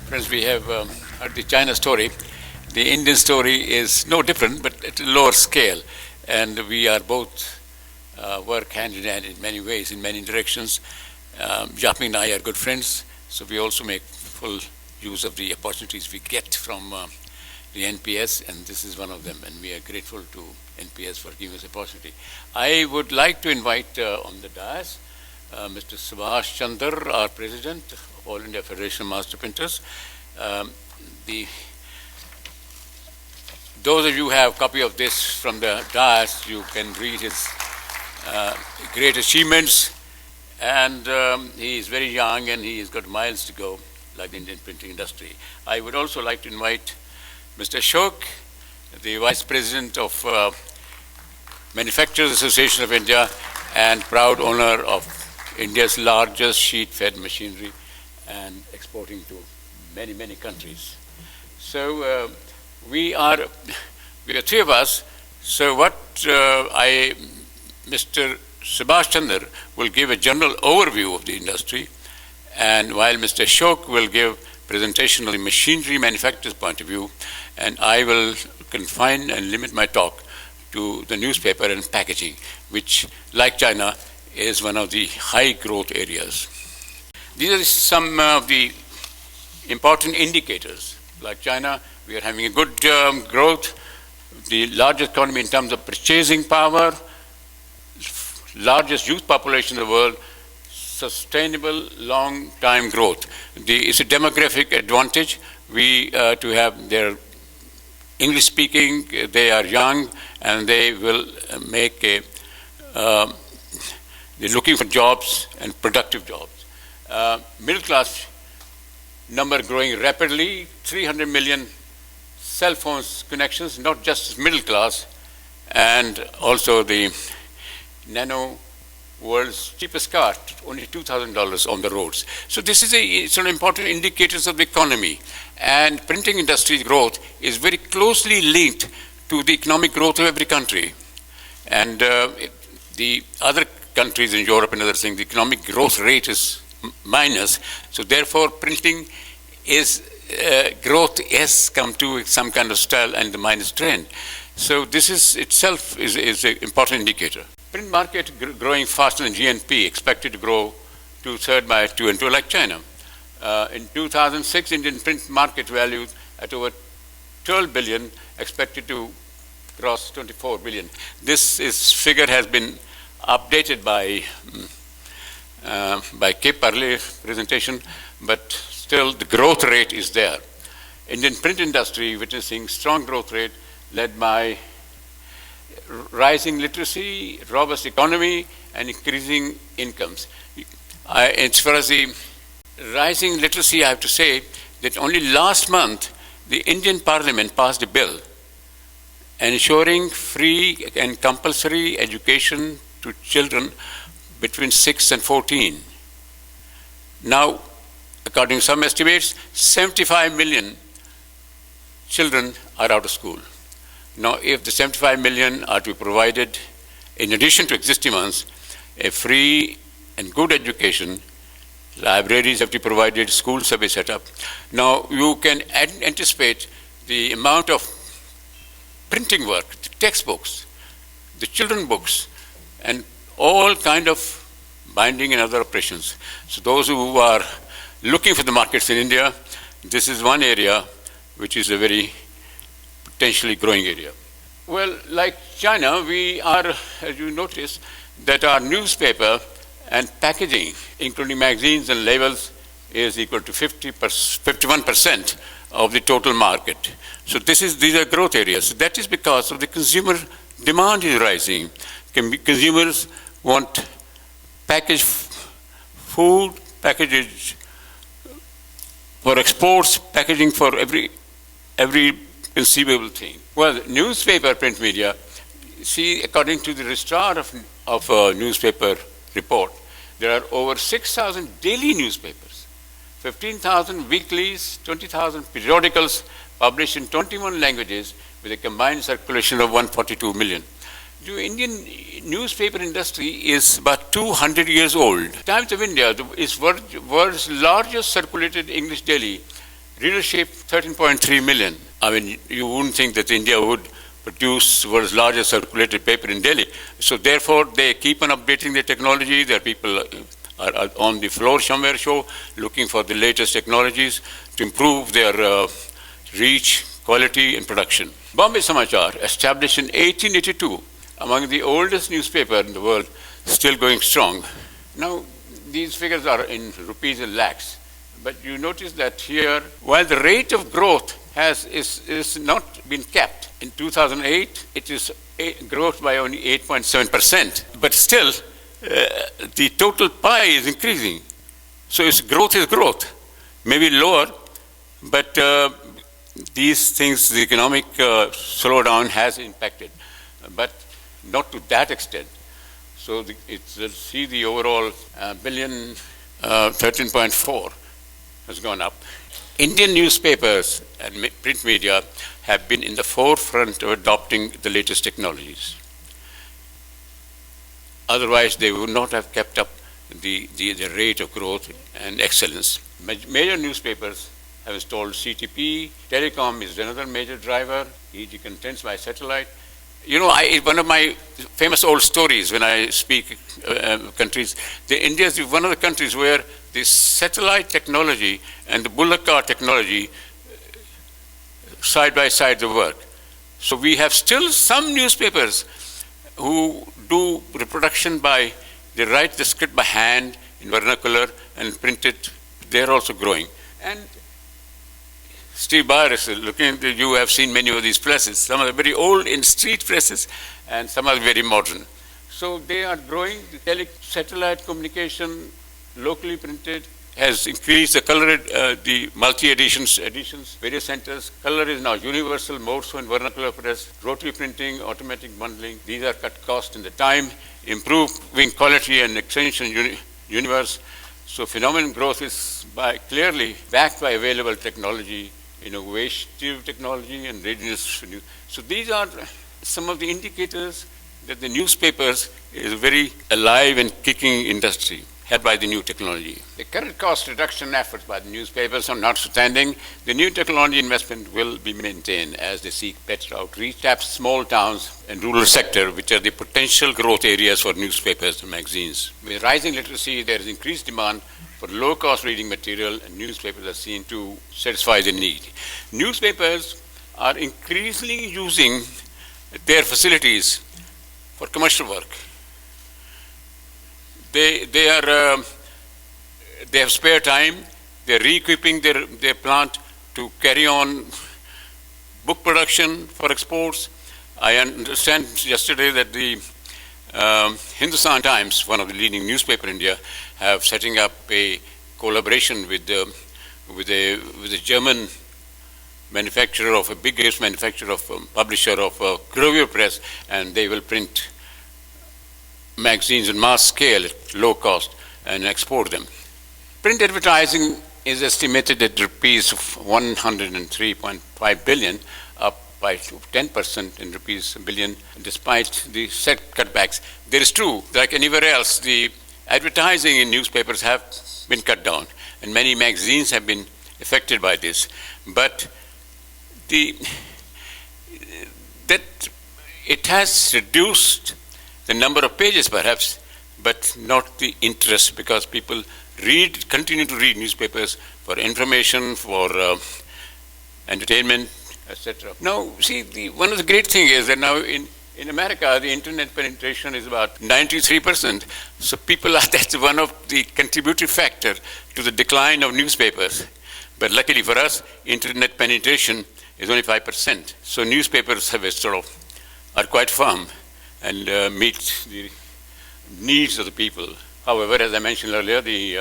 Friends, we have heard the China story. The Indian story is no different, but at a lower scale. And we are both work hand in hand in many ways, in many directions. Japing and I are good friends, so we also make full use of the opportunities we get from the NPES, and this is one of them. And we are grateful to NPES for giving us opportunity. I would like to invite on the dais Mr. Subhash Chandra, our President of All India Federation of Master Printers. Those of you who have a copy of this from the dais, you can read his great achievements. And he is very young and he has got miles to go, like the Indian printing industry. I would also like to invite Mr. Ashok, the Vice President of Manufacturers Association of India and proud owner of India's largest sheet-fed machinery and exporting to many, many countries. So we are three of us. So Mr. Subhash Chandra will give a general overview of the industry, and while Mr. Ashok will give presentation of the machinery manufacturer's point of view, and I will confine and limit my talk to the newspaper and packaging, which, like China, is one of the high growth areas. These are some of the important indicators. Like China, we are having a good growth, the largest economy in terms of purchasing power, largest youth population in the world, sustainable long-time growth. It's a demographic advantage. To have their English speaking, they are young and they will make they're looking for jobs and productive jobs. Middle class number growing rapidly, 300 million cell phones connections, not just middle class, and also the Nano, world's cheapest car, only $2,000 on the roads. So this is an important indicators of the economy, and printing industry growth is very closely linked to the economic growth of every country. And the other countries in Europe and other things, the economic growth rate is minus. So therefore, printing is growth has come to some kind of style and the minus trend. So this is itself is an important indicator. Print market growing faster than GNP, expected to grow two-thirds by 2 and 2 like China. In 2006, Indian print market valued at over 12 billion, expected to cross 24 billion. This figure has been updated by Kip earlier presentation, but still the growth rate is there. Indian print industry witnessing strong growth rate led by rising literacy, robust economy, and increasing incomes. As far as the rising literacy, I have to say that only last month the Indian Parliament passed a bill ensuring free and compulsory education to children between 6 and 14. Now, according to some estimates, 75 million children are out of school. Now, if the 75 million are to be provided, in addition to existing ones, a free and good education, libraries have to be provided, schools have to be set up. Now, you can anticipate the amount of printing work, the textbooks, the children books, and all kind of binding and other operations. So those who are looking for the markets in India, this is one area which is a very potentially growing area. Well, like China, we are, as you notice, that our newspaper and packaging, including magazines and labels, is equal to 51% of the total market. So these are growth areas. That is because of the consumer demand is rising. Consumers want packaged food, packaged for exports, packaging for every conceivable thing. Well, newspaper print media, see, according to the registrar of newspaper report, there are over 6,000 daily newspapers, 15,000 weeklies, 20,000 periodicals published in 21 languages with a combined circulation of 142 million. The Indian newspaper industry is about 200 years old. Times of India is world's largest circulated English daily Readership 13.3 million. I mean, you wouldn't think that India would produce world's largest circulated paper in Delhi. So therefore, they keep on updating their technology. Their people are on the floor somewhere looking for the latest technologies to improve their reach, quality, and production. Bombay Samachar, established in 1882, among the oldest newspaper in the world, still going strong. Now, these figures are in rupees and lakhs, but you notice that here, while the rate of growth is not been kept, in 2008, it is growth by only 8.7%, but still, the total pie is increasing. So its growth is growth, maybe lower, but these things, the economic slowdown has impacted, but not to that extent. So see the overall billion, 13.4 has gone up. Indian newspapers and print media have been in the forefront of adopting the latest technologies. Otherwise, they would not have kept up the rate of growth and excellence. Major newspapers have installed CTP. Telecom is another major driver, e.g. contents by satellite. You know, one of my famous old stories when I speak countries, India is one of the countries where the satellite technology and the bullock cart technology side by side the work. So we have still some newspapers who do reproduction by, they write the script by hand in vernacular and print it. They're also growing. And Steve Byers, looking at you have seen many of these presses. Some are very old in street presses and some are very modern. So they are growing. The satellite communication, locally printed, has increased the color, the editions, various centers. Color is now universal, more so in vernacular press, rotary printing, automatic bundling. These are cut cost in the time, improving quality and extension universe. So phenomenon growth is clearly backed by available technology, innovative technology and readiness. So these are some of the indicators that the newspapers is a very alive and kicking industry, helped by the new technology. The current cost reduction efforts by the newspapers are notwithstanding, the new technology investment will be maintained as they seek better outreach, tap small towns and rural sector, which are the potential growth areas for newspapers and magazines. With rising literacy, there is increased demand for low-cost reading material, and newspapers are seen to satisfy the need. Newspapers are increasingly using their facilities for commercial work. They have spare time. They're re-equipping their plant to carry on book production for exports. I understand yesterday that the Hindustan Times, one of the leading newspaper in India, have setting up a collaboration with a German manufacturer of a biggest manufacturer of publisher of Courier Press, and they will print magazines in mass scale at low cost and export them. Print advertising is estimated at rupees 103.5 billion, up by 10% in rupees billion, despite the set cutbacks. There is true, like anywhere else, the advertising in newspapers have been cut down, and many magazines have been affected by this. But that it has reduced the number of pages perhaps, but not the interest, because people continue to read newspapers for information, for entertainment, etc. Now, see, one of the great things is that now in America, the internet penetration is about 93%. So that's one of the contributory factor to the decline of newspapers. But luckily for us, internet penetration is only 5%. So newspapers have are quite firm and meet the needs of the people. However, as I mentioned earlier, the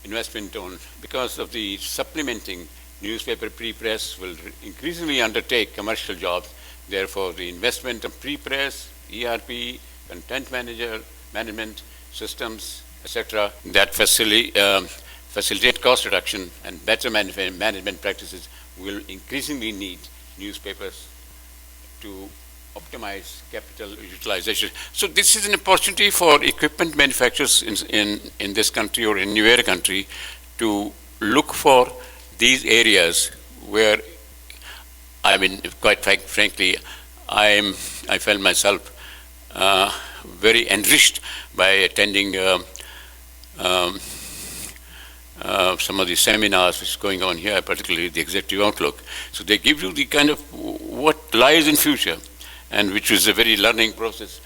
investment because of the supplementing newspaper pre-press will increasingly undertake commercial jobs. Therefore, the investment of pre-press, ERP, content management systems, etc., that facilitate cost reduction and better management practices will increasingly need newspapers to optimize capital utilization. So this is an opportunity for equipment manufacturers in this country or in any other country to look for these areas where, I mean, quite frankly, I felt myself very enriched by attending some of the seminars which is going on here, particularly the Executive Outlook. So they give you the kind of what lies in future, and which is a very learning process